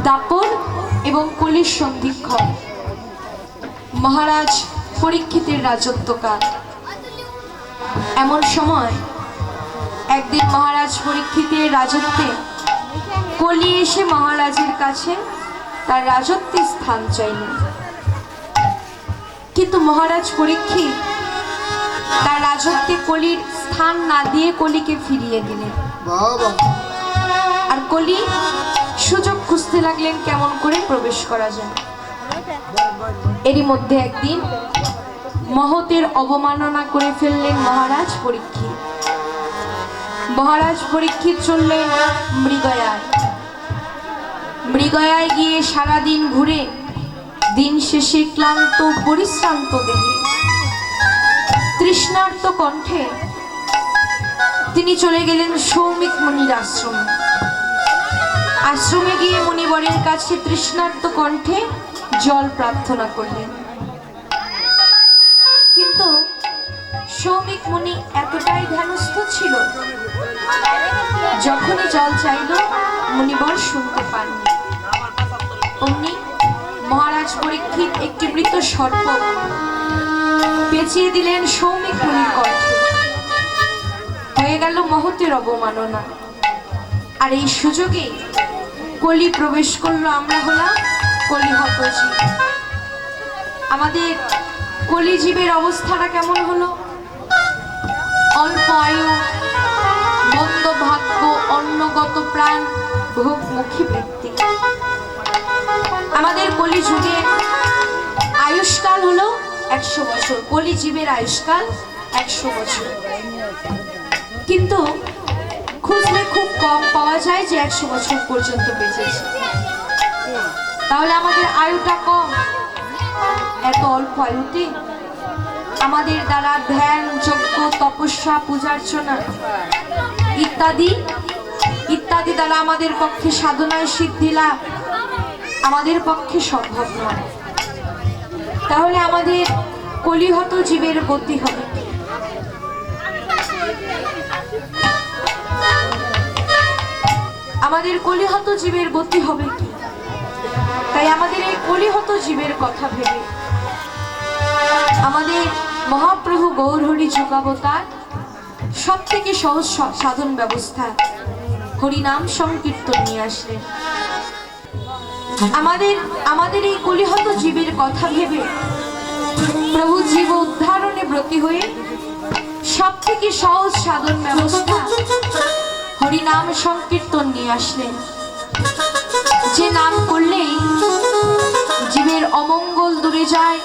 দাপর এবং কলির সন্ধিক্ষণ মহারাজ পরীক্ষিতের রাজত্বকাল। এমন সময় একদিন মহারাজ পরীক্ষিতের রাজত্বে কলি এসে মহারাজের কাছে তার রাজত্বে স্থান চাইলেন, কিন্তু মহারাজ পরীক্ষিত তার রাজত্বে কলির স্থান না দিয়ে কলিকে ফিরিয়ে দিলেন। আর কলি সুযোগ খুঁজতে লাগলেন কেমন করে প্রবেশ করা যায়। এরই মধ্যে একদিন মহতের অবমাননা করে ফেললেন মহারাজ পরীক্ষিত। মহারাজ পরীক্ষিত চললেন মৃগয়ায়। মৃগয়ায় গিয়ে সারাদিন ঘুরে দিন শেষে ক্লান্ত পরিশ্রান্ত দেহে তৃষ্ণার্ত কণ্ঠে তিনি চলে গেলেন সৌমিক মুনির আশ্রমে। আশ্রমে গিয়ে মুনিবরের কাছে তৃষ্ণার্ত কণ্ঠে জল প্রার্থনা করলেন, কিন্তু সৌমিক মুনি এতটাই ধ্যানস্থ ছিল, যখনই জল চাইল মুনিবর শুনতে পাননি। অমনি মহারাজ পরীক্ষিত একটি মৃত সর্প পেঁচিয়ে দিলেন সৌমিক মুনির কণ্ঠে। হয়ে গেল মহতের অবমাননা। আর এই সুযোগে কলি প্রবেশ করলো। আমরা হলাম কলিহত জীব। আমাদের কলিজীবের অবস্থাটা কেমন হলো? অল্প আয়ু, মন্দ ভাগ্য, অন্নগত প্রাণ, ভোগমুখী বৃত্তি। আমাদের কলিযুগে আয়ুষ্কাল হলো 100 বছর। কলিজীবের আয়ুষ্কাল 100 বছর, কিন্তু খুঁজলে খুব কম পাওয়া যায় যে 100 বছর পর্যন্ত বেঁচেছে। তাহলে আমাদের আয়ুটা কম। এত অল্প আয়ুতে আমাদের দ্বারা ধ্যান, যজ্ঞ, তপস্যা, পূজার্চনা ইত্যাদি ইত্যাদি দ্বারা আমাদের পক্ষে সাধনায় সিদ্ধি লাভ আমাদের পক্ষে সম্ভব নয়। তাহলে আমাদের কলিহত জীবের গতি হবে। আমাদের কলিহত জীবের গতি হবে কি? তাই আমাদের এই কলিহত জীবের কথা ভেবে আমাদের মহাপ্রভু গৌরহরি যুগাবতার সব থেকে সহজ সাধন ব্যবস্থা হরিনাম সংকীর্তন নিয়ে আসলেন। আমাদের এই কলিহত জীবের কথা ভেবে প্রভু জীব উদ্ধারণে ব্রতী হয়ে সব থেকে সহজ সাধন ব্যবস্থা হরিনাম সংকীর্তন নিয়ে আসলেন। যে নাম করলেই জীবের অমঙ্গল দূরে যায়,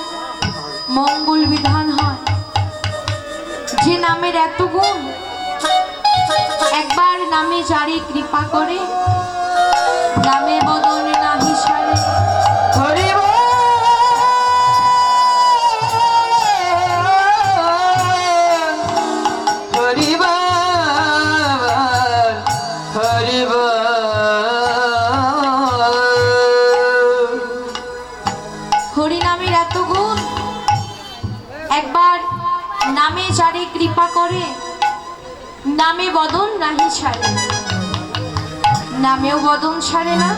মঙ্গল বিধান হয়। যে নামের এত গুণ, একবার নামে যারে কৃপা করে, নামে বদন নাহি সারে। হরিনামের এত গুণ, একবার নামে যারে কৃপা করে, নামে বদন নাহি ছাড়ে। নামেও বদন ছাড়ে না,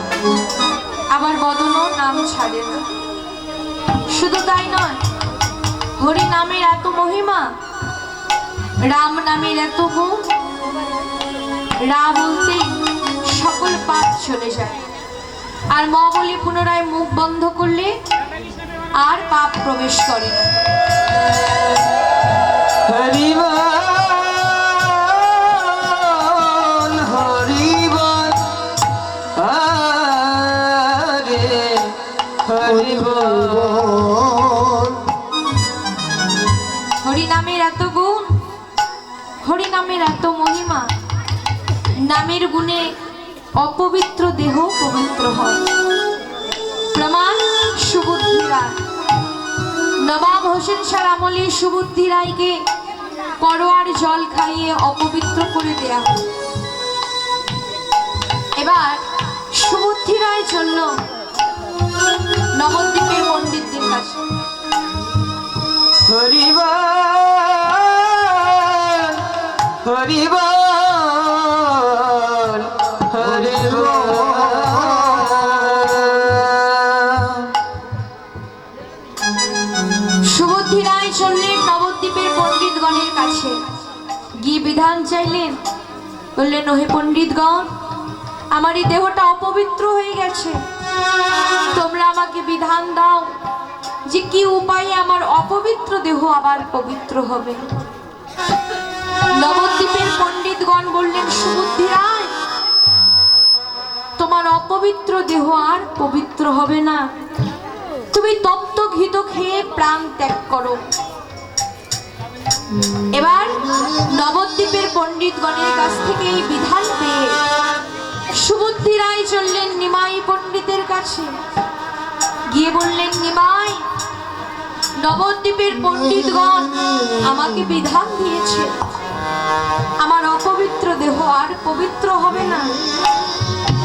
আবার বদনও নাম ছাড়ে না। শুধু তাই নয়, হরি নামের এত মহিমা, রাম নামের এত গুণ, রা বলতে সকল পাপ চলে যায়। আর ম বলে পুনরায় মুখ বন্ধ করলে আর পাপ প্রবেশ করে না। হরিনামের এত গুণ, হরিনামের এত মহিমা, নামের গুণে অপবিত্র দেহ পবিত্র হয়। প্রমাণ সুবুদ্ধি রায়। নবাব হোসেন শাহ আমলে সুবুদ্ধি রায়কে করোয়ার জল খাইয়ে অপবিত্র করে দেয়া হয়। এবার সুবুদ্ধি রায় চলল নবদ্বীপের পণ্ডিতদের কাছে। হরিবল হরিবল হরিবল চাইলেন, বললেন ওহে পণ্ডিতগণ, আমার এই দেহটা অপবিত্র হয়ে গেছে, তোমরা আমাকে বিধান দাও যে কি উপায়ে আমার অপবিত্র দেহ আবার পবিত্র হবে। নবদ্বীপের পণ্ডিতগণ বললেন, সুবুদ্ধি রায়, তোমার অপবিত্র দেহ আর পবিত্র হবে না, তুমি তপ্ত ঘৃত খেয়ে প্রাণ ত্যাগ করো। এবার নবদ্বীপের পণ্ডিতগণের কাছ থেকে এই বিধান পেয়ে সুবুদ্ধি রায় চললেন নিমাই পণ্ডিতের কাছে, গিয়ে বললেন, নিমাই, নবদ্বীপের পণ্ডিতগণ আমাকে বিধান দিয়েছে আমার অপবিত্র দেহ আর পবিত্র হবে না,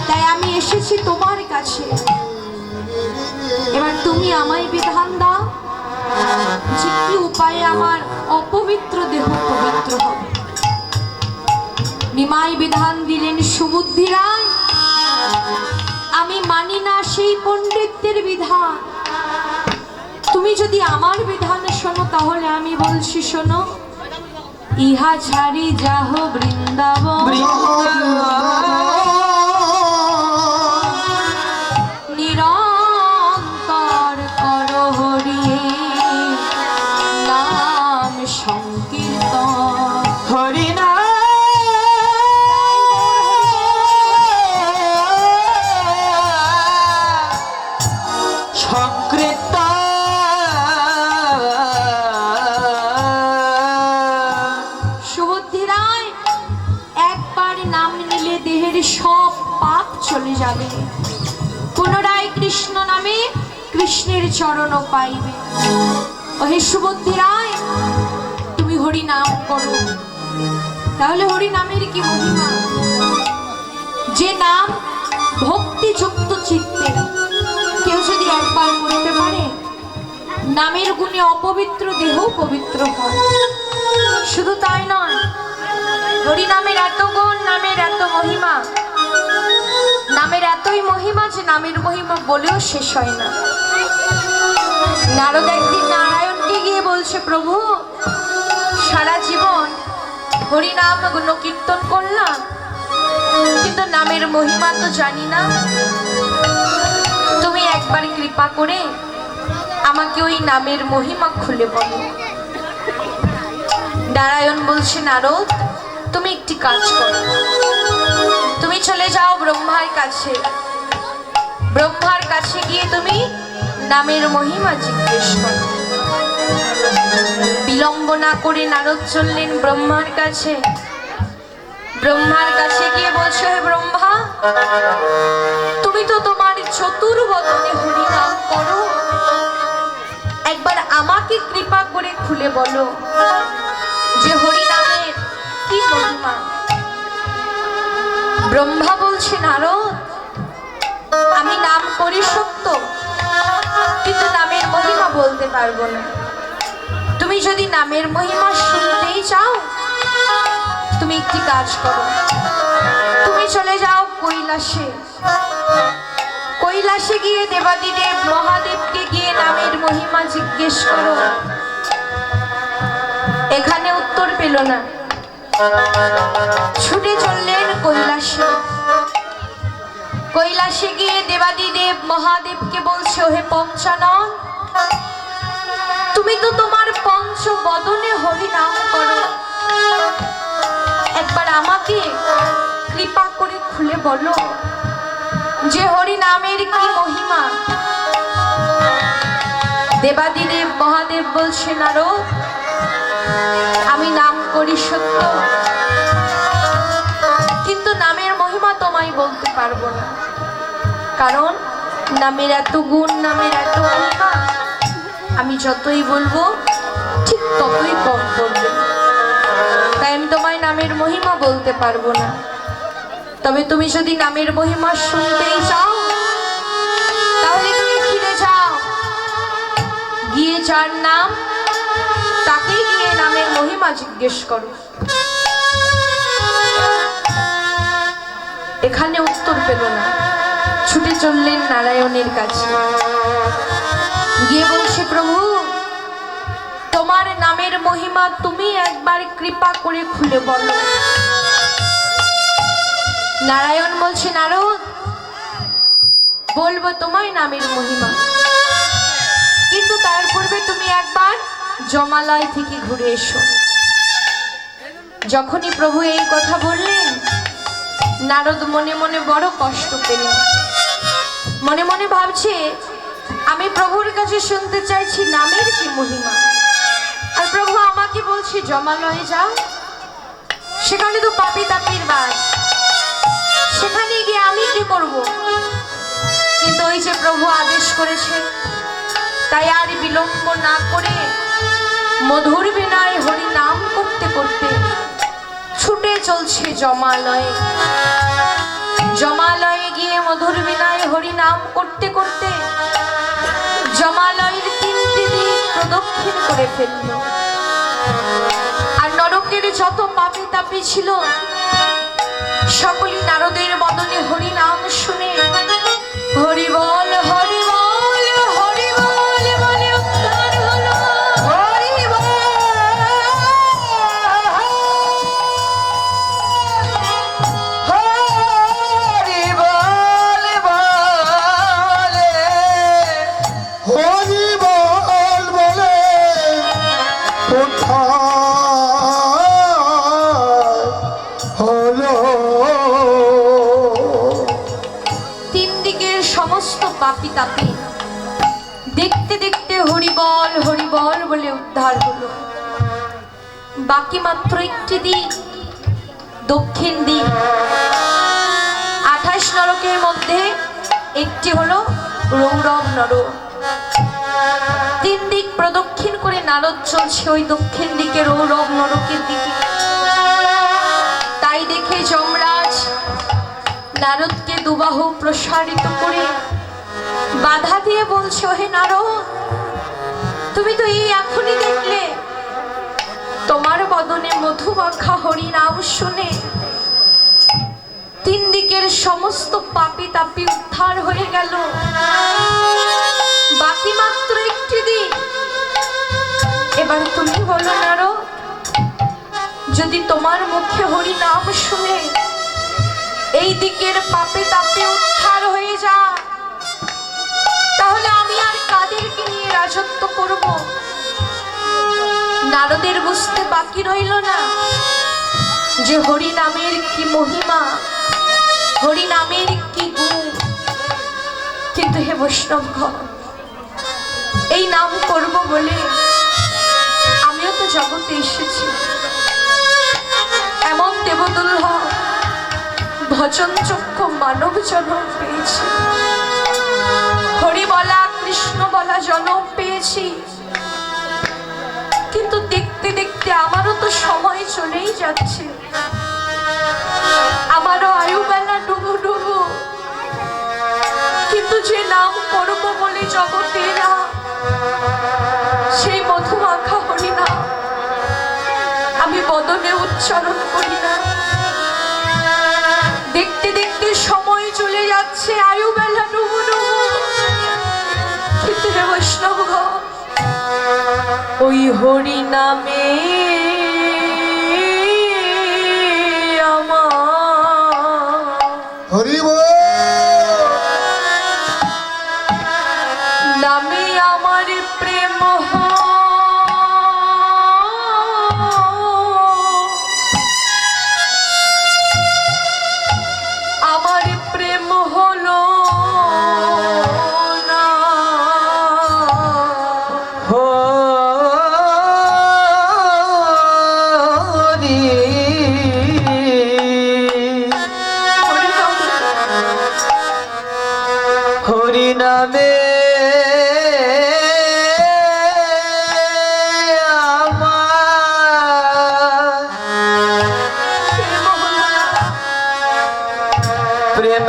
তাই আমি এসেছি তোমার কাছে। এবার তুমি আমায় বিধান দাও যে কি উপায়ে আমার অপবিত্র দেহ পবিত্র হবে। নিমাই বিধান দিলেন, সুবুদ্ধি রায়, আমি মানি না সেই পণ্ডিতদের বিধান, তুমি যদি আমার বিধান শোনো তাহলে আমি বলছি শোনো, ইহা ছাড়ি যাহ বৃন্দাবন, নিরন্তর কর হরি নাম সংকীর্তন। হরি নাম সব পাপ চলে যাবে, পুনরায় কৃষ্ণ নামে কৃষ্ণের চরণ পাইবে। ওহে সুবুদ্ধি রায়, তুমি হরি নাম করো। তাহলে হরি নামের কি মহিমা? যে নাম ভক্তিযুক্ত চিত্তে কেউ যদি একবার করতে পারে, নামের গুণে অপবিত্র দেহ পবিত্র হয়। শুধু তাই নয়, হরি নামের এত গুণ, নামের এত মহিমা, নামের এতই মহিমা যে নামের মহিমা বলেও শেষ হয় না। নারদ একদিন নারায়ণকে গিয়ে বলছে, প্রভু, সারা জীবন হরি নাম গুণ কীর্তন করলাম, কিন্তু নামের মহিমা তো জানি না, তুমি একবার কৃপা করে আমাকে ওই নামের মহিমা খুলে বলো। নারায়ণ বলছে, নারদ, তুমি একটি কাজ করো, তুমি চলে যাও ব্রহ্মার কাছে, ব্রহ্মার কাছে গিয়ে তুমি নামের মহিমা জিজ্ঞেস করো। বিলম্ব না করে নারদ চললেন ব্রহ্মার কাছে। ব্রহ্মার কাছে গিয়ে বলছে, হে ব্রহ্মা, তুমি তো তোমার চতুর্বদনে হরি নাম করো, একবার আমাকে কৃপা করে খুলে বলো যে হরি নামের কি মহিমা। ব্রহ্মা বলছে, নারদ, আমি নাম করি সত্য, কিন্তু নামের মহিমা বলতে পারবো না। তুমি যদি নামের মহিমা শুনতেই চাও, তুমি একটি কাজ করো, তুমি চলে যাও কৈলাসে। কৈলাসে গিয়ে দেবাদিদেব মহাদেবকে গিয়ে নামের মহিমা জিজ্ঞেস করো। এখানে উত্তর পেল না, ছুটে চললেন কৈলাসে। কৈলাসে গিয়ে দেবাদিদেব মহাদেবকে বলছে, ওহে পঞ্চানন, তুমি তো তোমার পঞ্চবদনে হরি নাম করো, একবার আমাকে কৃপা করে খুলে বলো যে হরি নামের কি মহিমা। দেবাদিদেব মহাদেব বলছে, নারদ, আমি নাম করি সত্য, কিন্তু নামের মহিমা তোমায় বলতে পারবো না, কারণ নামের এত গুণ, নামের এত মহিমা, আমি যতই বলবো ঠিক ততই কম পড়বে, তাই আমি তোমায় নামের মহিমা বলতে পারবো না। তবে তুমি যদি নামের মহিমা শুনতেই চাও, তাহলে তুমি ফিরে যাও, গিয়ে যার নাম তাকেই গিয়ে নামের মহিমা জিজ্ঞেস করো। এখানে উত্তর পেল না, ছুটে চললেন নারায়ণের কাছে। গিয়ে বলছে, প্রভু, তোমার তোমার নামের মহিমা তুমি একবার কৃপা করে খুলে বলো। নারায়ণ বলছে, নারদ বলবো তোমার নামের মহিমা, কিন্তু তার পূর্বে তুমি একবার জমালয় থেকে ঘুরে এসো। যখনই প্রভু এই কথা বললেন, নারদ মনে মনে বড় কষ্ট পেলেন। মনে মনে ভাবছে, আমি প্রভুর কাছে শুনতে চাইছি নামের কি মহিমা, আর প্রভু আমাকে বলছে জমালয়ে যাও, সেখানে তো পাপী তাপীর বাস, সেখানে গিয়ে আমি কি করব? কিন্তু ওই যে প্রভু আদেশ করেছে, তাই আর বিলম্ব না করে মধুর বিনয় হরি নাম করতে করতে ছুটে চলছে জমালয়ে। জমালয়ে গিয়ে মধুর বিনয় হরি নাম করতে করতে জমালয়ের 3টি দিক প্রদক্ষিণ করে ফেলল। আর নরকের যত পাপী তাপী ছিল সকলেই নারদের বদনে হরি নাম শুনে হরি বল হরি বল হরি বল বলে উদ্ধার হলো। হরি বল হরি বল বলে হরি বল বলে উদ্ধার হলো। সমস্ত পাপী তাপী দেখতে দেখতে হরি বল বলে উদ্ধার হলো। বাকি মাত্র একটি দিক, দক্ষিণ দিক। 28 নরকের মধ্যে একটি হলো রৌরব নরক। 3 দিক প্রদক্ষিণ করে নারদ চলছে ওই দক্ষিণ দিকে রৌরব নরকের দিকে। তাই দেখে যমরাজ নারদকে দুবাহু প্রসারিত করে বাধা দিয়ে বলছে, হে নারদ, তুমি তো এই এখনই দেখলে তোমার বদনে মধু মাখা হরি নাম শুনে 3 দিকের সমস্ত পাপী তাপী উদ্ধার হয়ে গেল। বাকি মাত্র একটি দিক। এবার তুমি বলো নারদ, যদি তোমার মুখে হরি নাম শুনে এই দিকের পাপী তাপী উদ্ধার হয়ে যায়, তাহলে আমি আর কাদেরকে নিয়ে রাজত্ব করব? নারদের বুঝতে বাকি রইল না যে হরি নামের কি মহিমা, হরি নামের কি গুণ। কিন্তু হে বৈষ্ণবগণ, এই নাম করব বলে আমিও তো জগতে এসেছি। এমন দেবদুল্লভ ভজন চক্ষ মানব জন্ম পেয়েছি, হরি বলা কৃষ্ণ বলা জন্ম পেয়েছি, কিন্তু দেখতে দেখতে আমারও তো সময় চলেই যাচ্ছে। আমারও আয়ু বেলা ডুবু ডুবু, কিন্তু যে নাম করব বলে জগতে এরা, সেই মধু মাখা হরি নাম আমি বদনে উচ্চারণ করি না। দেখতে দেখতে সময় চলে যাচ্ছে, আয়ু বেলা ডুবু ডুবু, কিন্তু হে বৈষ্ণবগণ, ওই হরি নামে আমার হরি বল নামে আমার প্রেম আমার প্রেম হলো না। হরি হরি নামে প্রেম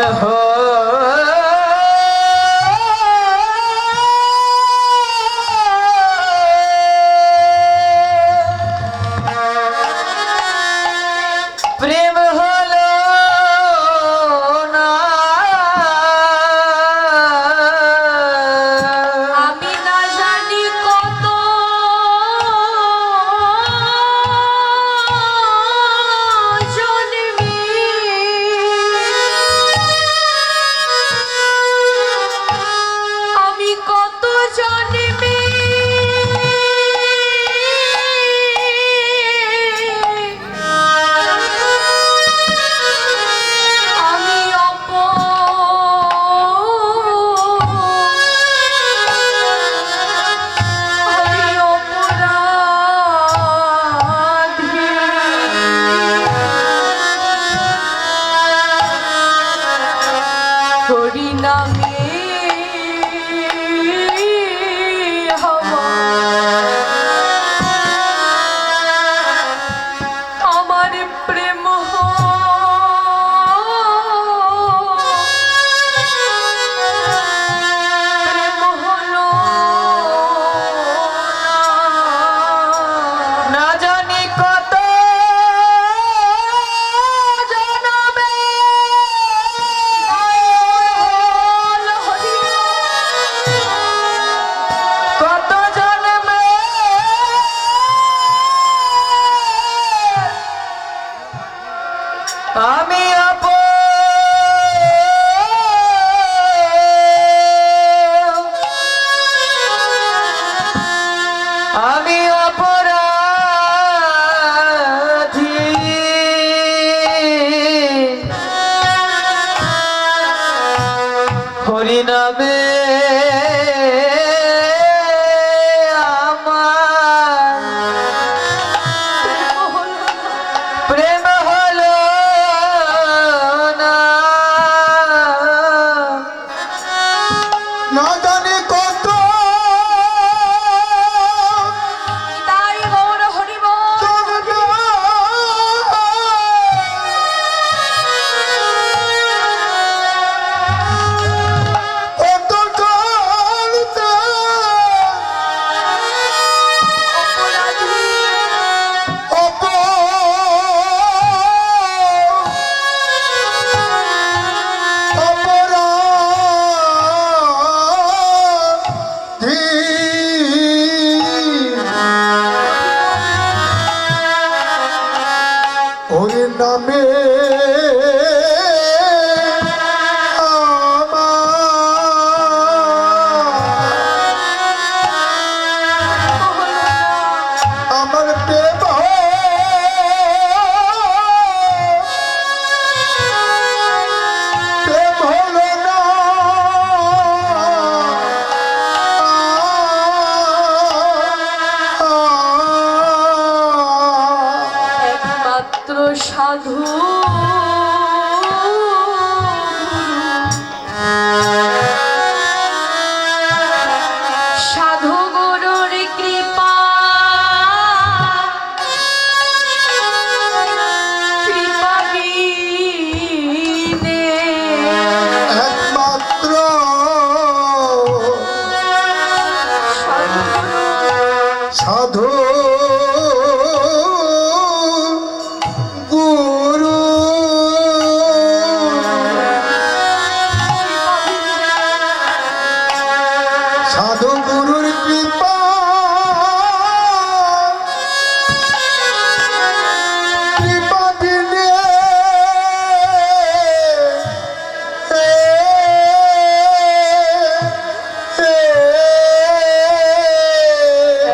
প্রেম হলো না। তুমি হও আমার প্রেম প্রেম হলো না জানি কত জনমে কত জনমে আমি আমি অপরাধী হরি নামে আমার প্রেম হলো না না জানি কত তাই গৌর হরি বল জনমে কত কালতে ওরে নামে আমার প্রেম প্রেম হলো না একমাত্র সাধু সাধু গুরুর কৃপা কৃপা বিনে একমাত্র সাধু গুরু সাধু গুরুর কৃপা কৃপা বিনে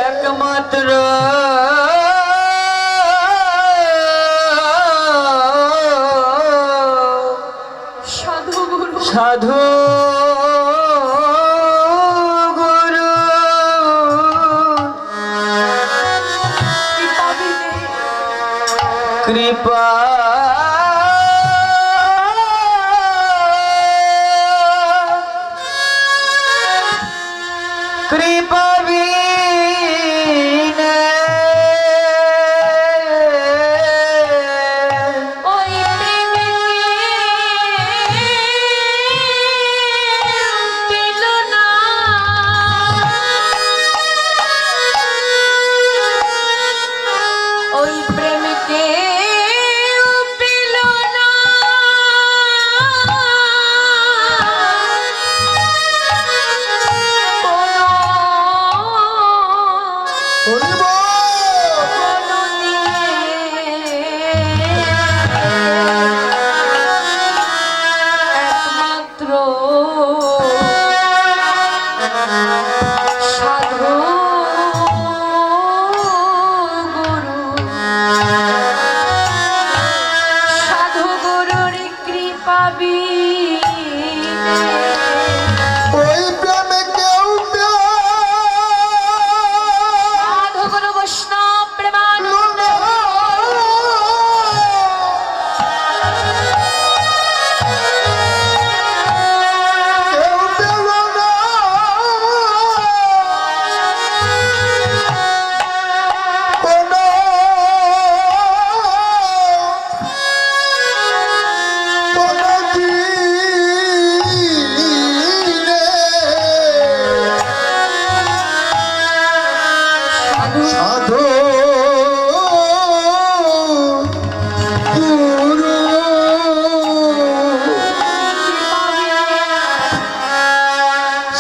একমাত্র সাধু গুরু সাধু গুরু কৃপা বিনে কৃপা কৃপা বিনে ওই প্রেমকে পেল না ওই প্রেমকে পেল না হরি বল। একমাত্র সাধু গুরু সাধু গুরুর কৃপা বিনে ওই প্রেমে কেউ সাধু গুরু বৈষ্ণব প্রেমানন্দ কেউ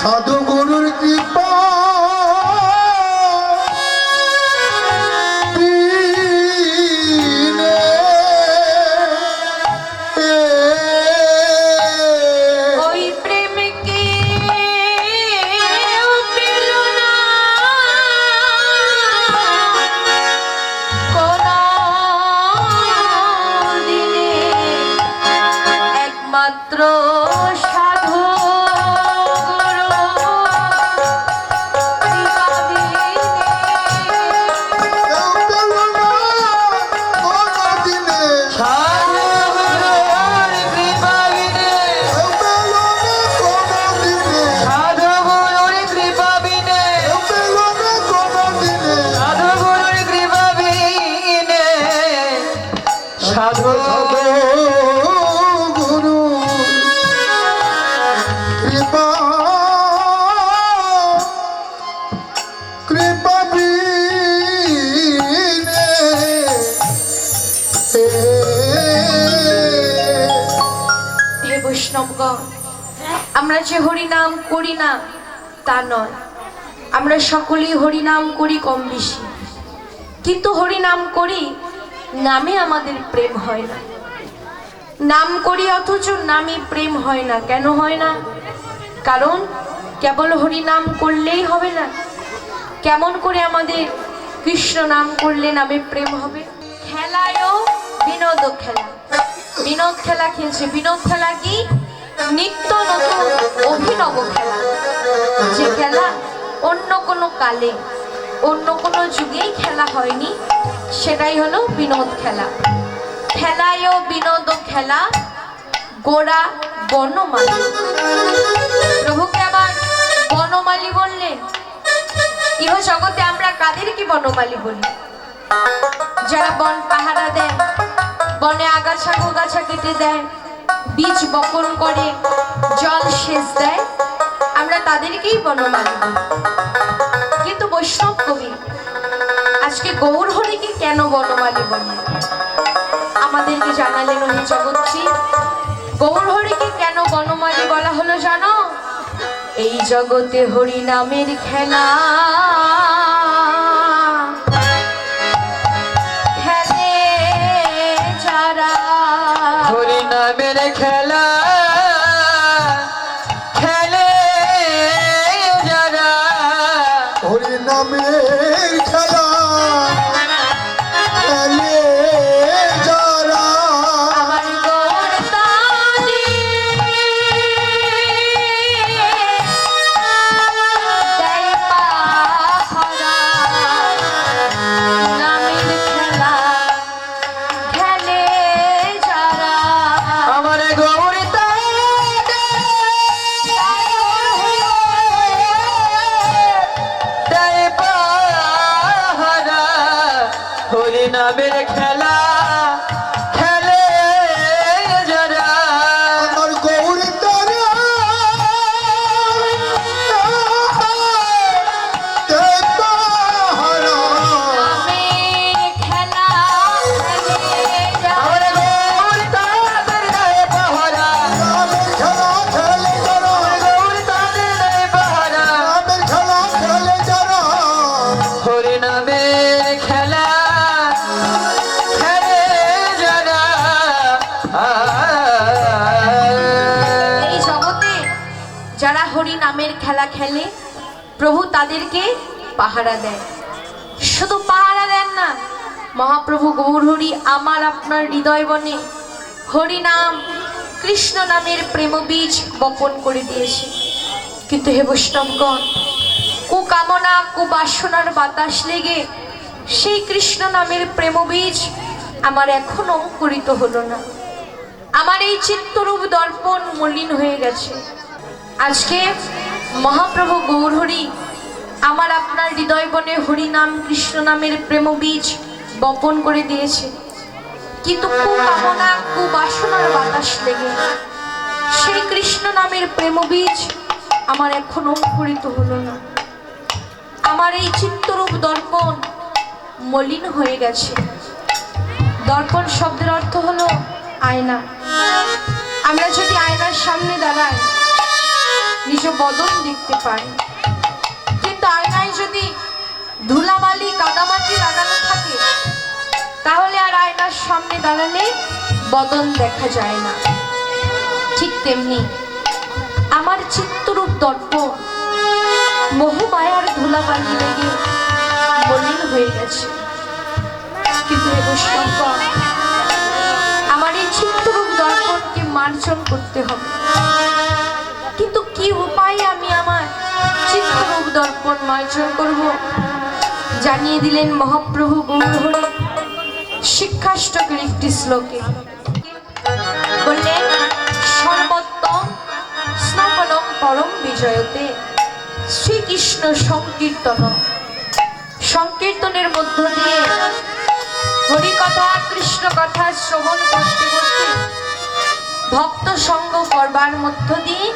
সাধু গুরুর কৃপা বিনে ওই প্রেমকে পেল না কোনদিনে, একমাত্র সাধু গুরু কৃপা বিনে। কেউ পেল না কোনদিনে, সাধু গুরুর কৃপা বিনে, কেউ পেল না কোনদিনে, সাধু গুরুর কৃপা বিনে, কেউ পেল না কোনদিনে। সাধু গুরুর কৃপা বিনে, সাধু গুরু কৃপা কৃপা বিনে হে বৈষ্ণবগণ, আমরা যে হরিনাম করি না তা নয়, আমরা সকলেই হরিনাম করি কম বেশি, কিন্তু হরিনাম করি নামে আমাদের প্রেম হয় না। নাম করি অথচ নামে প্রেম হয় না। কেন হয় না? কারণ কেবল হরিনাম করলেই হবে না। কেমন করে আমাদের কৃষ্ণ নাম করলে নামে প্রেম হবে? খেলায়ও বিনোদ খেলা, বিনোদ খেলা খেলছে। বিনোদ খেলা কি? নিত্য নতুন অভিনব খেলা, যে খেলা অন্য কোনো কালে অন্য কোনো যুগেই খেলা হয়নি, সেটাই হলো বিনোদ খেলা। খেলায়ও বিনোদ খেলা, গোড়া বনমালী। প্রভুকে আবার বনমালী বললেন। ইহ জগতে আমরা কাদেরকে বনমালী বলি? যারা বন পাহারা দেয়, বনে আগাছা গোগাছা কেটে দেয়, বীজ বপন করে, জল সেচ দেয়, আমরা তাদেরকেই বনমালী বলি। কিন্তু বৈষ্ণব কবি আজকে গৌর হরিকে কেন বনমালী বলে আমাদেরকে জানালেন। ওই জগৎজি গৌর হরিকে কেন বনমালী বলা হলো জানো? এই জগতে হরি নামের খেলা খেলে যারা, হরি নামের খেলা খেলে যারা, হরি নামের খেলা খেলে যারা, আমার গৌর তানি দেয় পাহারা, নামের খেলা খেলে যারা। আমার গৌর দেয় পাহারা, হরি নামের খেলা খেলে যারা, আমার গৌর তারা পাহারা, নামের খেলা খেলে যারা। আমার গৌর তাদের দেয় পাহারা, নামের খেলা খেলে যারা, গৌর তাদের দেয় পাহারা, নামের খেলা খেলে যারা, হরি নামের খেলা খেলে যারা। এই জগতে যারা হরি নামের খেলা খেলে, প্রভু তাদেরকে পাহারা দেয়। শুধু পাহারা দেন না, মহাপ্রভু গৌর হরি আমার আপনার হৃদয় বনে হরি নাম কৃষ্ণ নামের প্রেম বীজ বপন করে দিয়েছে। কিন্তু হে বৈষ্ণবগণ, কুকামনা কুবাসনার বাতাস লেগে সেই কৃষ্ণ নামের প্রেম বীজ আমার এখনো অঙ্কুরিত হলো না। আমার এই চিত্তরূপ দর্পণ মলিন হয়ে গেছে। আজকে মহাপ্রভু গৌর হরি আমার আপনার হৃদয় বনে হরি নাম কৃষ্ণ নামের প্রেম বীজ বপন করে দিয়েছে, কিন্তু কুকামনা কুবাসনার বাতাস লেগে সেই কৃষ্ণ নামের প্রেম বীজ আমার এখনো অঙ্কুরিত হলো না। আমার এই চিত্তরূপ দর্পণ মলিন হয়ে গেছে। দর্পণ শব্দের অর্থ হলো আয়না। আমরা যদি আয়নার সামনে দাঁড়াই, নিজ বদন দেখতে পাই, কিন্তু আয়নায় যদি ধুলাবালি কাদামাটি লাগানো থাকে তাহলে আর আয়নার সামনে দাঁড়ালে বদন দেখা যায় না। ঠিক তেমনি আমার চিত্তরূপ দর্পণ মোহমায়ার ধুলাবালি লেগে মলিন হয়ে গেছে, কিন্তু আমার এই চিত্তরূপ দর্পণকে মার্জন করতে হবে। কিন্তু কি উপায়ে আমি আমার চিত্তরূপ দর্পণ মার্জন করব জানিয়ে দিলেন মহাপ্রভু গৌরহরি শিক্ষাষ্টকের একটি শ্লোকে। বললেন, সর্বোত্তম স্নাপনম পরম বিজয়তে শ্রীকৃষ্ণ সংকীর্তন। সংকীর্তনের মধ্য দিয়ে হরিকথা কৃষ্ণ কথা শ্রবণ করতে করতে ভক্ত সঙ্গ করবার মধ্য দিয়ে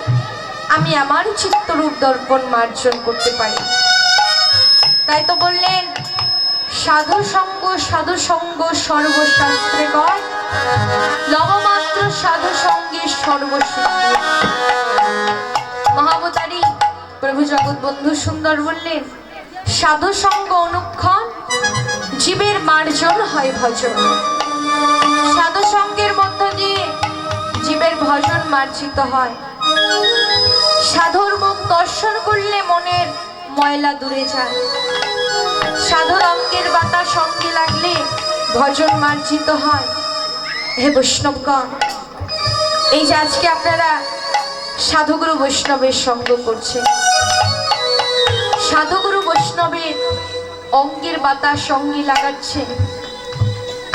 আমি আমার চিত্তরূপ দর্পণ মার্জন করতে পারি। তাই তো বললেন, সাধু সঙ্গ সর্বশাস্ত্রে কয়, লবমাত্র সাধু সঙ্গে সর্বসিদ্ধি। মহাবতারী প্রভু জগৎবন্ধু সুন্দর বললেন, সাধু সঙ্গ অনুক্ষণ জীবের মার্জন হয় ভজন। সাধু সঙ্গের মধ্য দিয়ে জীবের ভজন মার্জিত হয়। সাধুর মুখ দর্শন করলে মনের ময়লা দূরে যায়। সাধুর অঙ্গের বাতা সঙ্গে লাগলে ভজন মার্জিত হয়। হে বৈষ্ণবগণ, এই যে আজকে আপনারা সাধুগুরু বৈষ্ণবের সঙ্গ করছেন, সাধুগুরু বৈষ্ণবের অঙ্গের বাতা সঙ্গে লাগাচ্ছেন,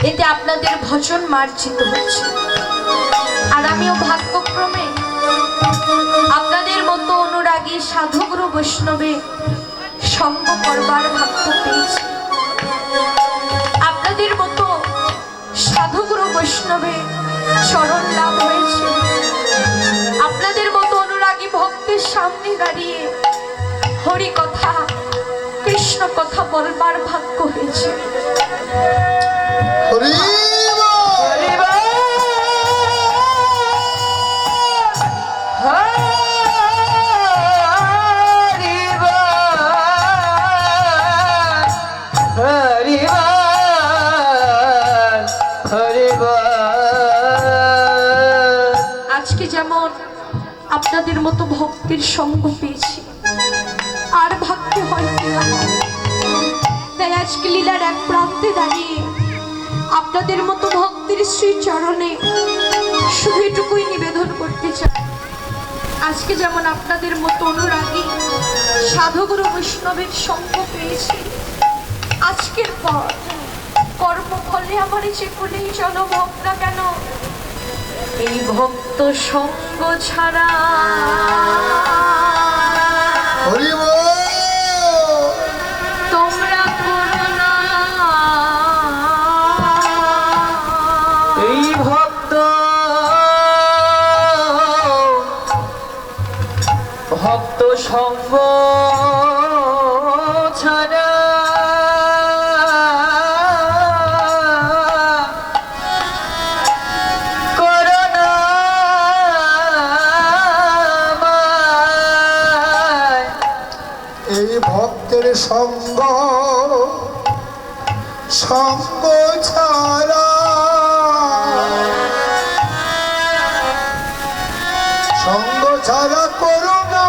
এতে আপনাদের ভজন মার্জিত হচ্ছে। আর আমিও ভাগ্যক্রমে আপনাদের মতো অনুরাগী সাধুগুরু বৈষ্ণবে সঙ্গ করবার ভাগ্য পেয়েছি। আপনাদের মতো সাধুগুরু বৈষ্ণবে চরণ লাভ হয়েছে। আপনাদের মতো অনুরাগী ভক্তের সামনে দাঁড়িয়ে হরি কথা কৃষ্ণ কথা বলবার ভাগ্য হয়েছে। হরি আজকে যেমন আপনাদের মতো ভক্তের সঙ্গ পেয়েছি, আর ভাগ্যে হয়তো না। তাই আজকে লীলার এক প্রান্তে দাঁড়িয়ে আপনাদের মতো ভক্তের শ্রী চরণে শুধু এটুকুই নিবেদন করতে চাই, আজকে যেমন আপনাদের মতো অনুরাগী সাধুগুরু বৈষ্ণবের সঙ্গ পেয়েছি, আজকের পর কর্মফলে আমার যে কোনেই জনভোগ না কেন, এই ভক্ত সঙ্গ ছাড়া হরি তোমরা করো না। এই ভক্ত সঙ্গ ছাড়া এই ভক্তের সঙ্গ ছাড়া সঙ্গ ছাড়া করো না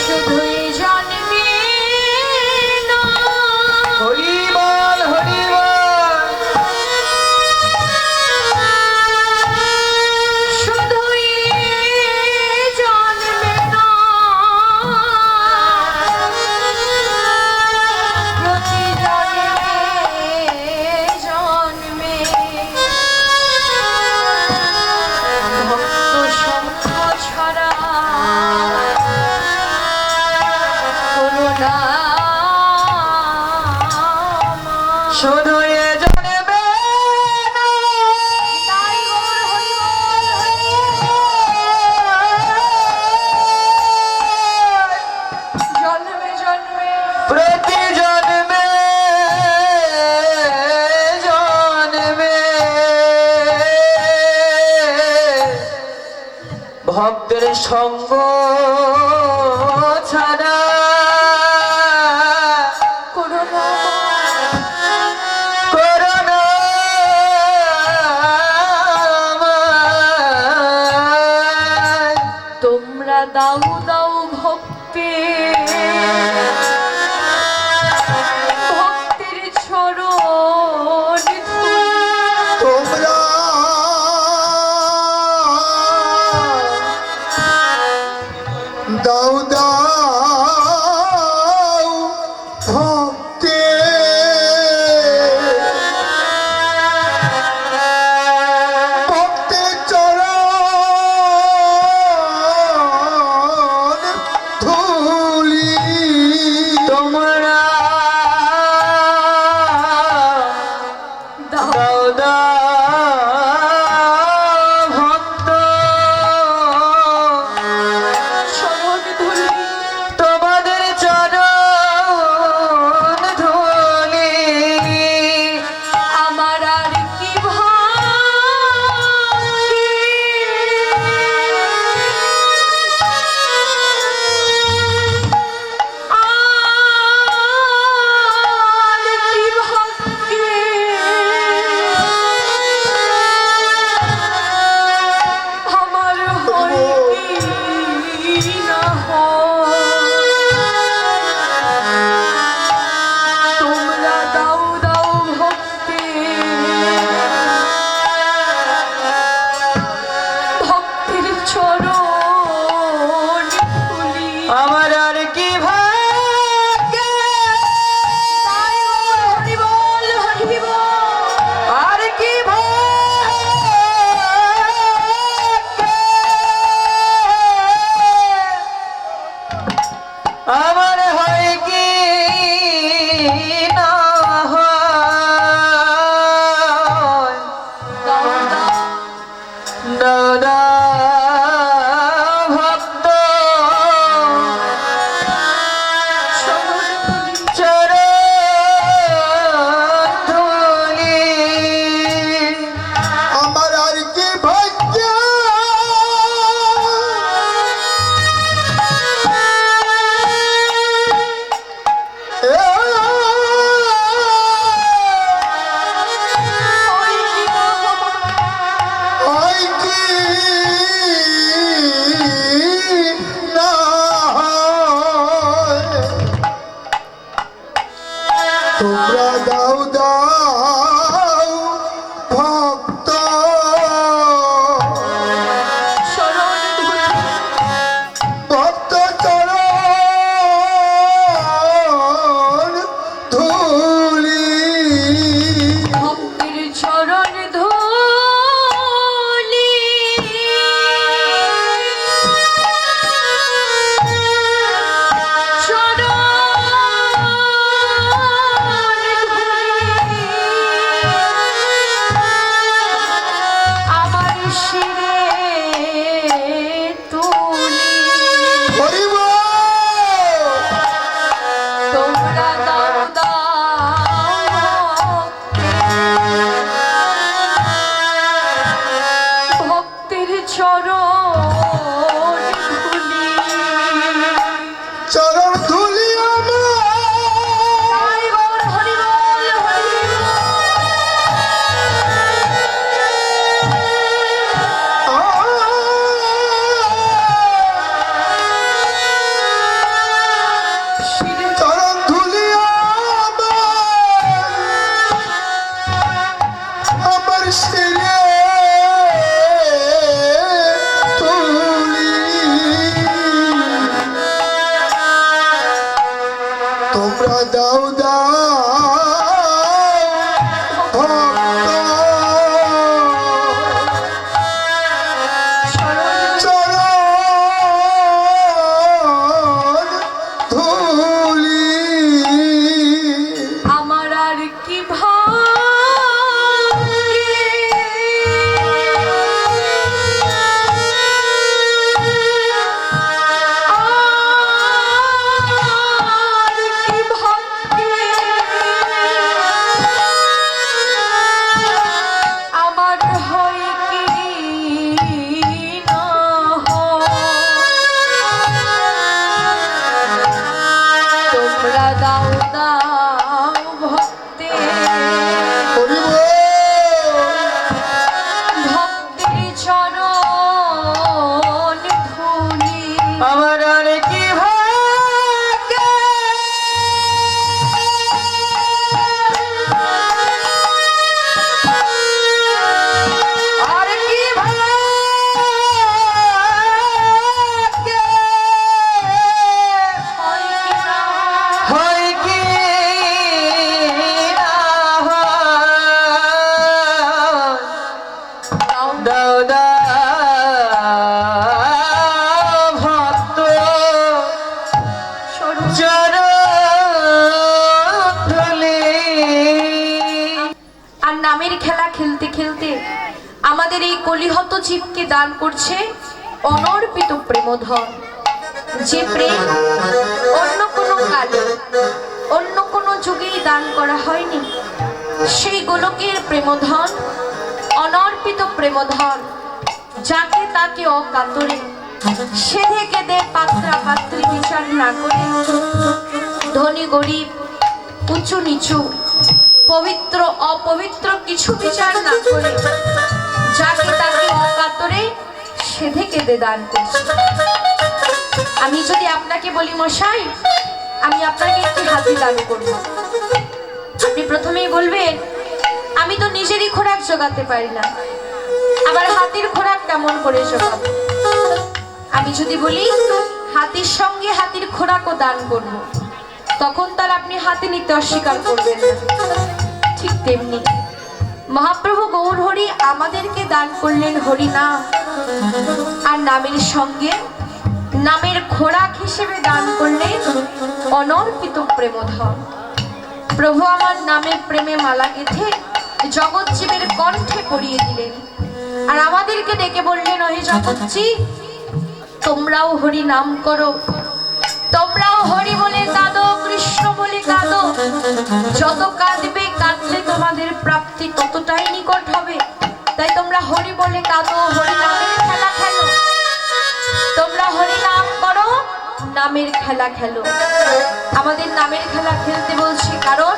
শুধুই জানবি না হরিবল হরিবল শুধুই জানবে না প্রতি জন্মে ভক্ত সঙ্গ ছাড়া করুণা শুধু এ জানবে না তাই গৌর হরিবল জন্মে জন্মে প্রতি জন্মে জন্মে ভক্তের সঙ্গ ছাড়া করুণা করোনা তোমরা দাও দাও ভক্তি ভক্তের চরণ ধুলি। তোমরা দাও দাও ভক্তে ভক্তের চরণ ধুলি। তোমরা দাও দাও দাও ভক্ত চরণ ধুলি। তোমাদের চরণ ধুলি। আমার আর কি ভাগ্যে আর কি ভাগ্যে আমার হয় কি না হয়। তোমরা দাও দাও ভক্তি ভক্তির চরণ ধুলি। আমার আর কি ভাগ্যে তাই বল, হরি বল, হরি বল। আর কি ভাগ্যে আমার হয় কি না হয়। দাও দাও দাদা ভক্ত চরণ ধুলি। চরণ ধুলি। আমার আর কি ভাগ্য হয় কি না হয়। হয় কি না হয়। তোমরা দাও দাও ভক্ত চরণ ধুলি। ভক্ত চরণ ধুলি। ভক্তির চরণ ধুলি। চরণ ধুলি। আমার শিরে তুলি। হরি বল। তোমরা দাও দাও ভক্তির চরণ ধুলি। চরণ ধুলি আমার তাই বল, হরি বল, হরি বল। দাও দাও দাও ভক্ত সরু চরণধুলি। আর নামের খেলা খেলতে খেলতে আমাদের এই কলিহত জীবকে দান করছে অনর্পিত প্রেমধন, যে প্রেম অন্য কোনো কালে অন্য কোনো যুগেই দান করা হয়নি। সেই গোলকের প্রেমধন, অনর্পিত প্রেমধন, যাকে তাকে অকাতরে সেধে কেঁদে পাত্রা পাত্রী বিচার না করে, ধনী গরিব উঁচু নিচু পবিত্র অপবিত্র কিছু বিচার না করে, যাকে তাকে অকাতরে সেধে কেঁদে দান করছে। আমি যদি আপনাকে বলি মশাই আমি আপনাকে একটি হাতি দান করব, আপনি প্রথমেই বলবেন আমি তো নিজেরই খোরাক জোগাতে পারি না, আবার হাতির খোরাক কেমন করে জোগাবো। আমি যদি বলি হাতির সঙ্গে হাতির খোরাকও দান করব, তখন তার আপনি হাতি নিতে অস্বীকার করবেন না। ঠিক তেমনি মহাপ্রভু গৌর হরি আমাদেরকে দান করলেন হরি নাম, আর নামের সঙ্গে নামের খোরাক হিসেবে দান করলেন অনর্পিত প্রেমধন। প্রভু আমার নামে প্রেমে মালা গেঁথে জগৎ জীবের কণ্ঠে পরিয়ে দিলেন, আর আমাদেরকে ডেকে বললেন ওহে জগৎজীব তোমরাও হরি নাম করো, তোমরাও হরি বলে কাঁদো, কৃষ্ণ বলে কাঁদো। যত কাঁদবে কাঁদলে তোমাদের প্রাপ্তি ততটাই নিকট হবে। তাই তোমরা হরি বলে কাঁদো, হরি নামের খেলা খেলো, তোমরা হরি নাম করো, নামের খেলা খেলো। আমাদের নামের খেলা খেলতে বলছে কারণ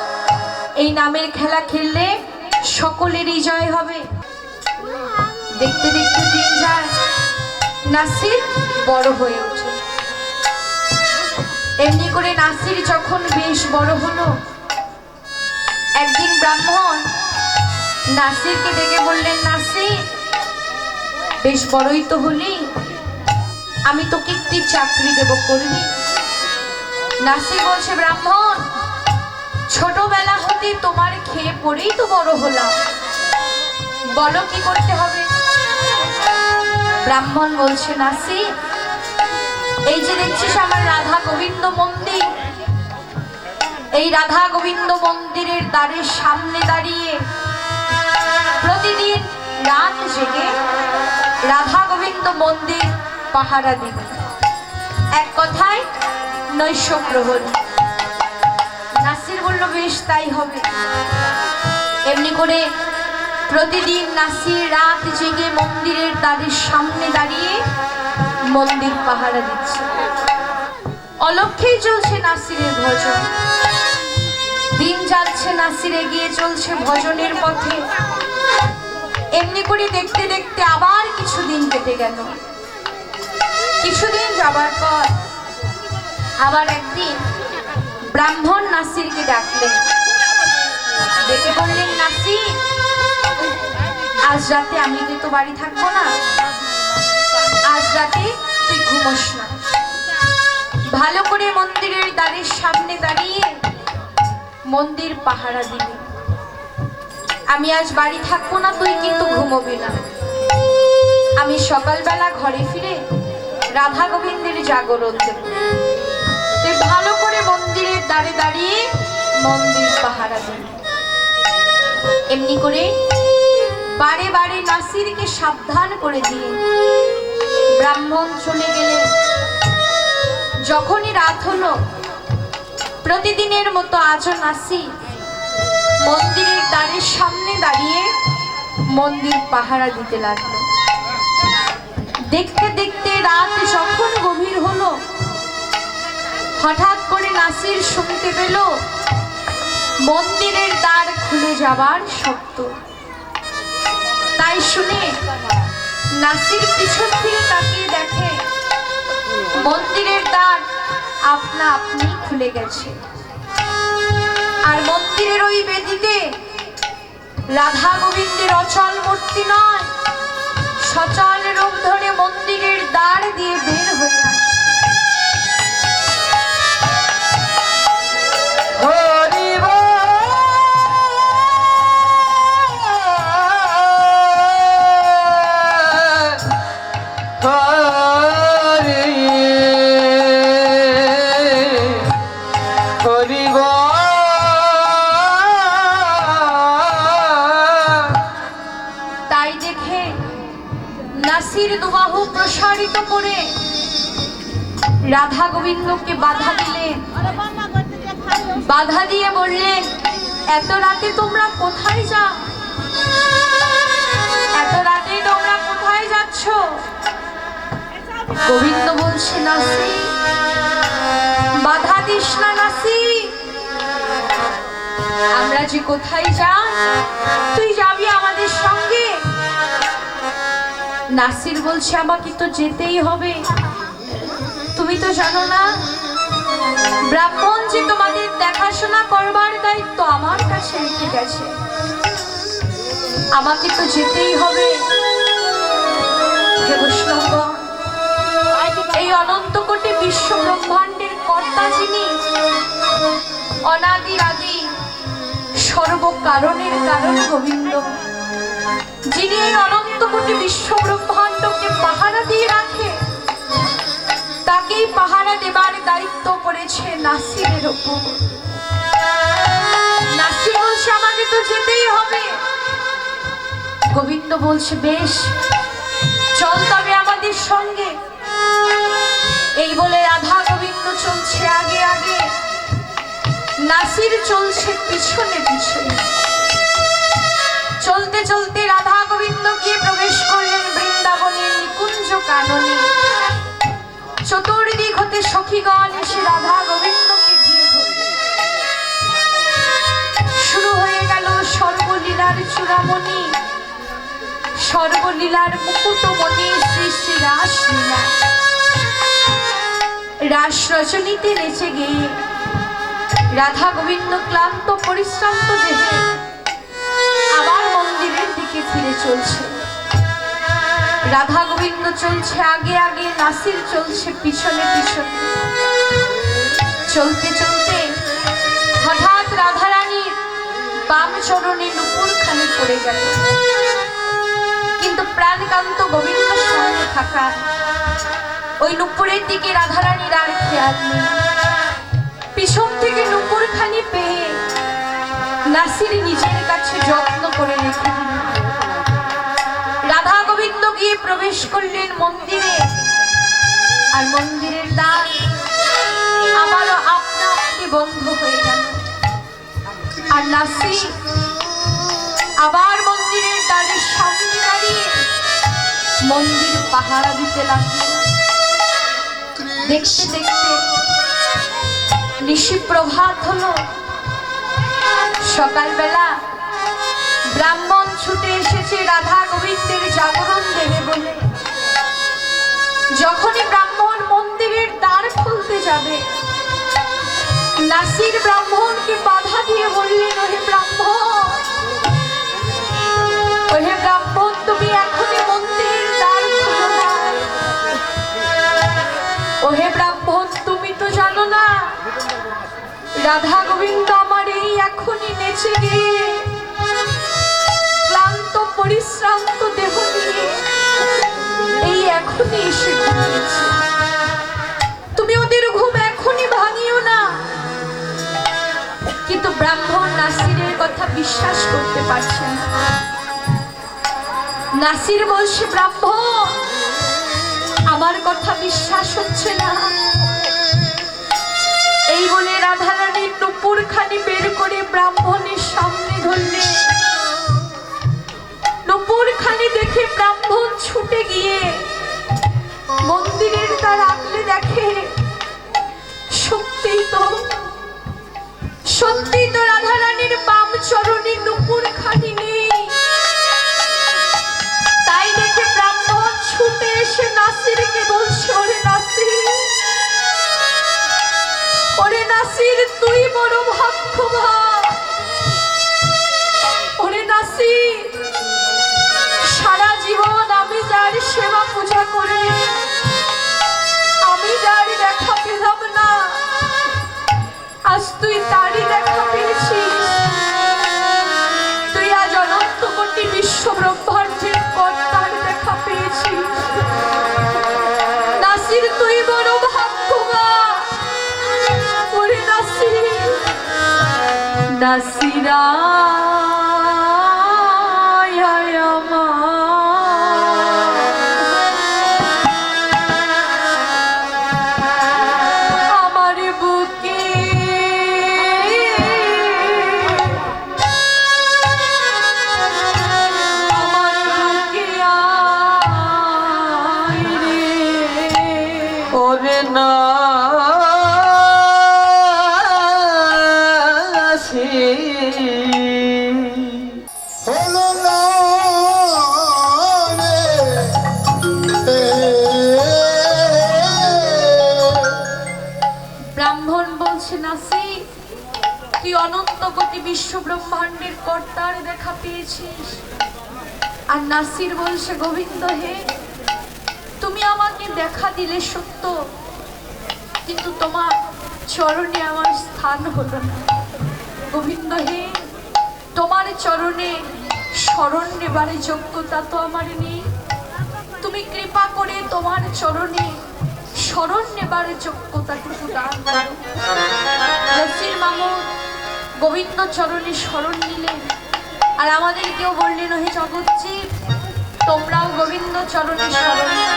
এই নামের খেলা খেললে সকলেরই জয় হবে। দেখতে দেখতে দিন যায়, নাসির বড় হয়ে ওঠে। এমনি করে নাসির যখন বেশ বড় হলো, একদিন ব্রাহ্মণ নাসিরকে ডেকে বললেন নাসির বেশ বড়ই তো হলি, আমি তোকে একটি চাকরি দেব, করবি? নাসির বলছে ব্রাহ্মণ ছোটবেলা হতে তোমার খেয়ে পড়েই তো বড় হলাম, বলো কি করতে হবে। ব্রাহ্মণ বলছে নাসির এই যে দেখছিস আমার রাধা গোবিন্দ মন্দির, এই রাধা গোবিন্দ মন্দিরের দ্বারের সামনে দাঁড়িয়ে প্রতিদিন রাত জেগে রাধা গোবিন্দ মন্দির পাহারা দিবে, এক কথায় নৈশ প্রহরী। নাসির বলল বেশ তাই হবে। এমনি করে প্রতিদিন নাসির রাত জেগে মন্দিরের দ্বারের সামনে দাঁড়িয়ে মন্দির পাহারা দিচ্ছে। অলক্ষেই চলছে নাসিরের ভজন, দিন যাচ্ছে নাসির এগিয়ে চলছে ভজনের পথে। এমনি করে দেখতে দেখতে আবার কিছুদিন কেটে গেল। কিছুদিন যাবার পর আবার একদিন ব্রাহ্মণ নাসিরকে ডাকলেন, ডেকে বললেন নাসির আজ রাতে আমি তো বাড়ি থাকবো না, আজ রাতে তুই ঘুমোস না, ভালো করে মন্দিরের দ্বারের সামনে দাঁড়িয়ে মন্দির পাহারা দিবি। আমি আজ বাড়ি থাকবো না, তুই কিন্তু ঘুমোবি না। আমি সকালবেলা ঘরে ফিরে রাধা গোবিন্দের জাগরণ দেব, তুই ভালো করে মন্দিরের দ্বারে দাঁড়িয়ে মন্দির পাহারা দিবি। এমনি করে বারে বারে নাসিরকে সাবধান করে দিয়ে ব্রাহ্মণ চলে গেলেন। যখনই রাত হলো, প্রতিদিনের মতো আজও নাসির মন্দিরের দ্বারের সামনে দাঁড়িয়ে মন্দির পাহারা দিতে লাগলো। দেখতে দেখতে রাত যখন গভীর হলো, হঠাৎ করে নাসির শুনতে পেল মন্দিরের দ্বার খুলে যাবার শব্দ। তাই শুনে নাসির পিছন ফিরে তাকিয়ে দেখে মন্দিরের দ্বার আপনা আপনি খুলে গেছে, আর মন্দিরের ওই বেদিতে রাধা গোবিন্দের অচল মূর্তি নয়, সচল রূপ ধরে মন্দিরের দ্বার দিয়ে বের হয়ে আসে। দেখে নাসির দুবাহু প্রসারিত করে রাধা গোবিন্দকে বাধা দিলেন। বাধা দিয়ে বললেন, এত রাতে তোমরা কোথায় যাও? এত রাতে তোমরা কোথায় যাচ্ছ? গোবিন্দ বলছে, নাসি বাধা দিস না নাসি, আমরা যে কোথায় যাই তুই যাবি আমাদের সঙ্গে। নাসির বলছে, আমাকে তো যেতেই হবে, তুমি তো জানো না ব্রাহ্মণ যে তোমাদের দেখাশোনা করবার দায়িত্ব আমার কাছে রেখে গেছে, আমাকে তো যেতেই হবে। হে বৈষ্ণবগণ, এই অনন্ত কোটি বিশ্ব ব্রহ্মাণ্ডের কর্তা যিনি, অনাদি আদি সর্বকারণের কারণ গোবিন্দ, যিনি এই অনন্ত কোটি বিশ্ব ব্রহ্মাণ্ডকে পাহারা দিয়ে রাখে, তাকেই পাহারা দেবার দায়িত্ব পড়েছে নাসিরের উপর। নাসির বলছে, আমাকে তো যেতেই হবে। গোবিন্দ বলছে, বেশ চল তবে আমাদের সঙ্গে। এই বলে রাধা গোবিন্দ চলছে আগে আগে, নাসির চলছে পিছনে পিছনে। চলতে চলতে রাধা গোবিন্দ গিয়ে প্রবেশ করলেন বৃন্দাবনের নিকুঞ্জ কাননে। চতুর্দিক হতে সখীগণ এসে রাধা গোবিন্দকে ঘিরে ধরলেন। শুরু হয়ে গেল সর্বলীলার চূড়ামণি, সর্বলীলার মুকুটমণি শ্রী শ্রী রাসলীলা। রাস রজনীতে নেচে গিয়ে রাধা গোবিন্দ ক্লান্ত পরিশ্রান্ত দেহে আবার মন্দিরের দিকে ফিরে চলছে। রাধা গোবিন্দ চলছে আগে আগে, নাসির চলছে পিছনে পিছনে। চলতে চলতে হঠাৎ রাধারানীর বাম চরণে নুপুর খানি পড়ে গেল, কিন্তু প্রাণকান্ত গোবিন্দ সঙ্গে থাকা ওই নুপুরের দিকে রাধারানীর আর খেয়াল নেই। পিছন থেকে নুপুর খানি পেয়ে নাসির নিজের কাছে যত্ন করে রেখে দিলেন। রাধা গোবিন্দ গিয়ে প্রবেশ করলেন মন্দিরে, আর মন্দিরের দ্বার আবারও আপনা আপনি বন্ধ হয়ে গেল। আর নাসির আবার মন্দিরের দ্বারের সামনে দাঁড়িয়ে মন্দির পাহারা দিতে লাগলো। দেখতে দেখতে নিশি প্রভাত হলো। সকালবেলা ব্রাহ্মণ ছুটে এসেছে রাধা গোবিন্দের জাগরণ দেবে বলে। যখনই ব্রাহ্মণ মন্দিরের দ্বার খুলতে যাবে, নাসির ব্রাহ্মণকে বাধা দিয়ে বললেন, ওহে ব্রাহ্মণ, ওহে ব্রাহ্মণ, তুমি এখনই মন্দিরের দ্বার খুলো না। ওহে ব্রাহ্মণ, তুমি তো জানো না রাধা গোবিন্দ আমার এই এখনই নেচে গিয়ে ক্লান্ত পরিশ্রান্ত দেহ নিয়ে এই এখনই এসে ঘুমিয়েছে, তুমি ওদের ঘুম এখনই ভাঙিও না। কিন্তু ব্রাহ্মণ নাসিরের কথা বিশ্বাস করতে পারছে না। নাসির বলছে, ব্রাহ্মণ আমার কথা বিশ্বাস হচ্ছে না। এই বলে রাধারানীর নুপুর খানি বের করে ব্রাহ্মণের সামনে ধরলে। নুপুর খানি দেখে ব্রাহ্মণ ছুটে গিয়ে মন্দিরের দ্বার আগলে দেখে সত্যিই তো রাধারানীর বাম চরণে নুপুর খানি নেই। তাই দেখে ব্রাহ্মণ ছুটে এসে নাসিরকে বলছে, ওরে নাসির, ওরে নাসির, তুই বড় ভাগ্যবান। ওরে নাসির, সারা জীবন আমি যার সেবা পূজা করে আমি যার দেখা পেলাম না, আজ তুই তারই দেখা পেয়েছিস। তুই আজ অনন্ত কোটি বিশ্ব ব্রহ্মাণ্ডের কর্তার দেখা পেয়েছিস। নাসির, তুই বড় ভাগ্যবান। ওরে নাসির, নাসিরা আমার না হলো না রে ব্রাহ্মণ বলছে, নাসি তুই অনন্ত কোটি বিশ্ব ব্রহ্মাণ্ডের কর্তার দেখা পেয়েছিস। আর নাসির বলছে, গোবিন্দ হে, তুমি আমাকে দেখা দিলে সত্য, কিন্তু তোমার চরণে আমার স্থান হলো না। গোবিন্দ হে, তোমার চরণে শরণ নেবার যোগ্যতা তো আমার নেই। তুমি কৃপা করে তোমার চরণে শরণ নেবার যোগ্যতাটুকু দান করো। নাসির মামুদ গোবিন্দ চরণে শরণ নিলেন, আর আমাদেরকেও বললেন, হে জগৎজীব, তোমরাও গোবিন্দ চরণে শরণ নাও,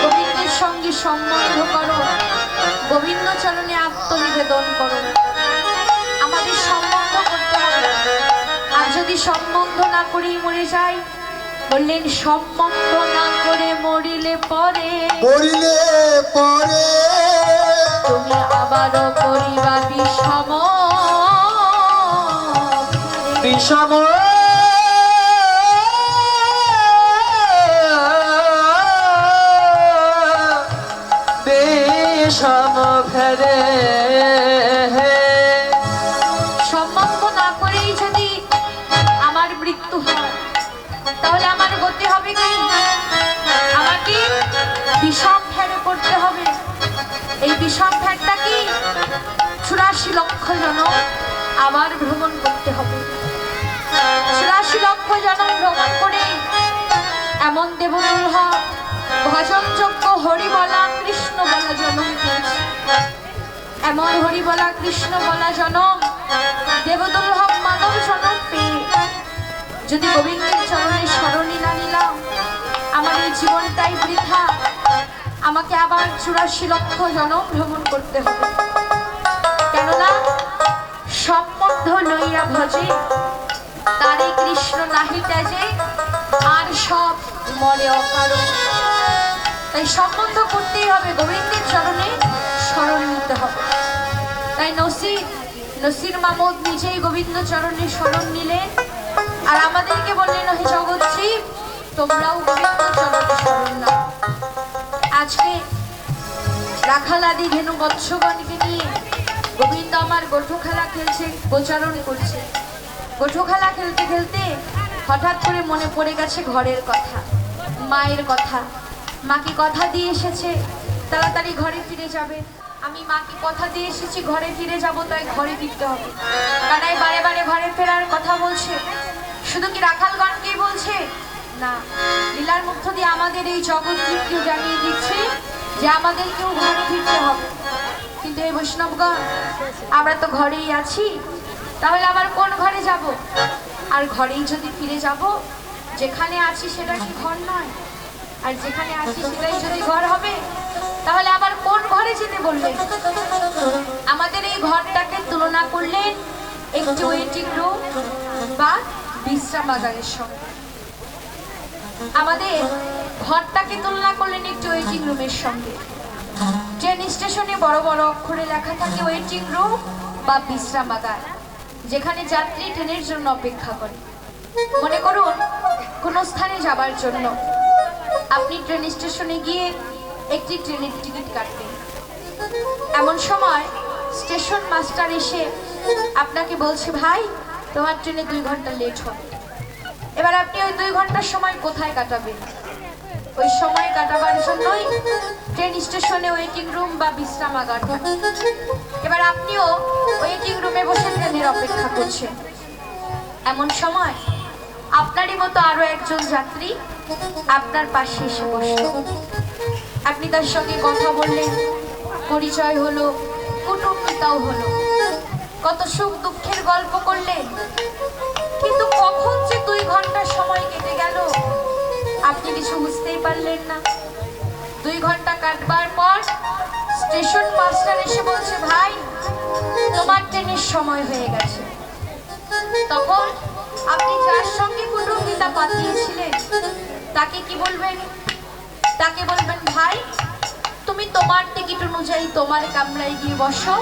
গোবিন্দের সঙ্গে সম্বন্ধ করো, গোবিন্দ চরণে আত্মনিবেদন করো। আমাদের সম্বন্ধ করতে হবে, আর যদি সম্বন্ধ না করেই মরে যাই, বললেন সম্বন্ধ না করে মরিলে পরে তুমি আবারও করিবা বিষম বিষম বিষম ফেরে। সম্বন্ধ না করেই যদি আমার মৃত্যু হয়, তাহলে আমার গতি হবে কি? আমাকে বিষম ফেরে পড়তে হবে। এই বিষম ফেরটা কি? 84 লক্ষ জনম আবার ভ্রমণ করতে হবে। 84 লক্ষ জনম ভ্রমণ করে এমন দেবদুল্লভ ভজনযোগ্য হরি বলা কৃষ্ণ বলা জনম পেয়েছে। এমন হরি বলা কৃষ্ণ বলা জনম দেবদুল্লভ মানব জনম পেয়ে যদি গোবিন্দের চরণে শরণই না নিলাম, আমার এই জীবনটাই বৃথা। আমাকে আবার 84 লক্ষ জনম ভ্রমণ করতে হবে। কেননা সম্বন্ধ লইয়া ভজে তারে কৃষ্ণ নাহি ত্যাজে, আর সব মরে অকারণ। তাই সম্বন্ধ করতেই হবে, গোবিন্দের চরণে শরণ নিতে হবে। তাই নসির মামুদ নিজেই গোবিন্দ চরণে শরণ নিলেন, আর আমাদেরকে বললেন, হে জগৎজীব, তোমরাও গোবিন্দ চরণে শরণ নাও। আজকে রাখালাদি ধেনু বৎসগণকে নিয়ে গোবিন্দ আমার গোঠো খেলা খেলছে, গোচারণ করছে। গোঠো খেলা খেলতে খেলতে হঠাৎ করে মনে পড়ে গেছে ঘরের কথা, মায়ের কথা। মাকে কথা দিয়ে এসেছে তাড়াতাড়ি ঘরে ফিরে যাবে। আমি মাকে কথা দিয়ে এসেছি ঘরে ফিরে যাব, তাই ঘরে ফিরতে হবে। কানাই বারে বারে ঘরে ফেরার কথা বলছে। শুধু কি রাখালগণকেই বলছে না, লীলার মধ্য দিয়ে আমাদের এই জগৎজীবকেও জানিয়ে দিচ্ছে যে আমাদেরকেও ঘরে ফিরতে হবে। কিন্তু এই বৈষ্ণবগণ, আমরা তো ঘরেই আছি, তাহলে আবার কোন ঘরে যাব? আর ঘরেই যদি ফিরে যাব, যেখানে আছি সেটা কি ঘর নয়? আর যেখানে আছি সেটাই যদি ঘর হবে, তাহলে আবার কোন ঘরে যেতে বললেন? আমাদের এই ঘরটাকে তুলনা করলেন একটি ওয়েটিং রুম বা বিশ্রামাগারের সঙ্গে। আমাদের ঘরটাকে তুলনা করলেন একটি ওয়েটিং রুমের সঙ্গে। ট্রেন স্টেশনে বড় বড় অক্ষরে লেখা থাকে ওয়েটিং রুম বা বিশ্রামাগার, যেখানে যাত্রী ট্রেনের জন্য অপেক্ষা করে। মনে করুন কোনো স্থানে যাবার জন্য আপনি ট্রেন স্টেশনে গিয়ে একটি ট্রেনের টিকিট কাটবেন। এমন সময় স্টেশন মাস্টার এসে আপনাকে বলছে, ভাই তোমার ট্রেনে 2 ঘন্টা লেট হবে। এবার আপনি ওই 2 ঘন্টার সময় কোথায় কাটাবেন? ওই সময় কাটাবার জন্যই ট্রেন স্টেশনে ওয়েটিং রুম বা বিশ্রামাগার থাকে। এবার আপনিও ওয়েটিং রুমে বসে ট্রেনের অপেক্ষা করছেন। এমন সময় আপনারই মতো আরো একজন যাত্রী আপনার পাশে এসে বসল। আপনি তার সঙ্গে কথা বললেন, পরিচয় হলো, কুটুম্বিতাও হলো, কত সুখ দুঃখের গল্প করলেন। কিন্তু কখন যে 2 ঘন্টা সময় কেটে গেল আপনি কিছু বুঝতেই পারলেন না। 2 ঘন্টা কাটবার পর স্টেশন মাস্টার এসে বলছে, ভাই তোমার ট্রেনের সময় হয়ে গেছে। তখন আপনি যার সঙ্গে কুটুম্বিতা পাঠিয়েছিলেন তাকে কি বলবেন? তাকে বলবেন, ভাই তুমি তোমার টিকিট অনুযায়ী তোমার কামরায় গিয়ে বসো,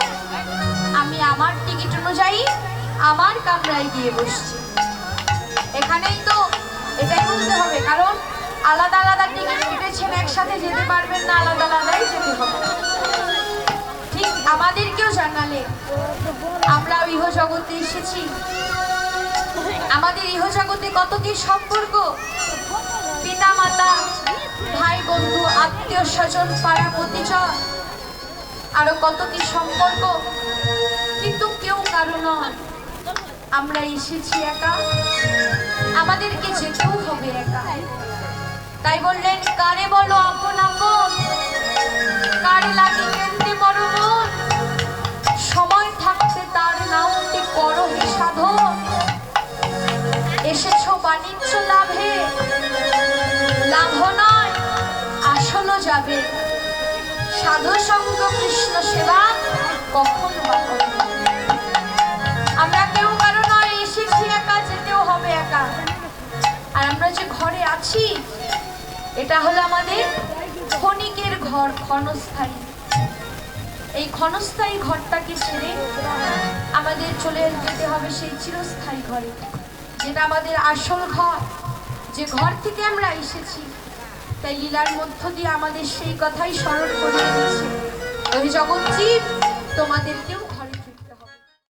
আমি আমার টিকিট অনুযায়ী আমার কামরায় গিয়ে বসছি। এখানেই তো এটাই বুঝতে হবে, কারণ আলাদা আলাদা টিকিট কেটেছেন, একসাথে যেতে পারবেন না, আলাদা আলাদাই যেতে হবে। ঠিক আমাদেরকেও জানালে আমরাও ইহজগতে এসেছি, আমাদের ইহজগতে কত কি সম্পর্ক, পিতা মাতা, ভাই বন্ধু, আত্মীয় স্বজন, পাড়া প্রতিজন, আরো কত কি সম্পর্ক, কিন্তু কেউ কারো নয়। আমরা এসেছি একা, আমাদেরকে যেতেও হবে একা। তাই বললেন, কারে বলো আপন আপন, কারে লাগে কেন্দ্রে মরমন, সময় থাকতে তার নামটি করো হে সাধন। এসেছো বাণিজ্য লাভে, লাভ নয় আসলো যাবে, সাধু সঙ্গ কৃষ্ণ সেবা কখন বা করবে। আমরা কেউ কারো নয়, এসেছি একা, যেতেও হবে একা। আর আমরা যে ঘরে আছি, এটা হলো আমাদের ক্ষণিকের ঘর, ক্ষণস্থায়ী। এই ক্ষণস্থায়ী ঘরটাকে ছেড়ে আমাদের চলে যেতে হবে সেই চিরস্থায়ী ঘরে, যেটা আমাদের আসল ঘর, যে ঘর থেকে আমরা এসেছি। তাই লীলার মধ্য দিয়ে আমাদের সেই কথাই স্মরণ করিয়ে দিয়েছে, ওই জগৎ জীব তোমাদেরকেও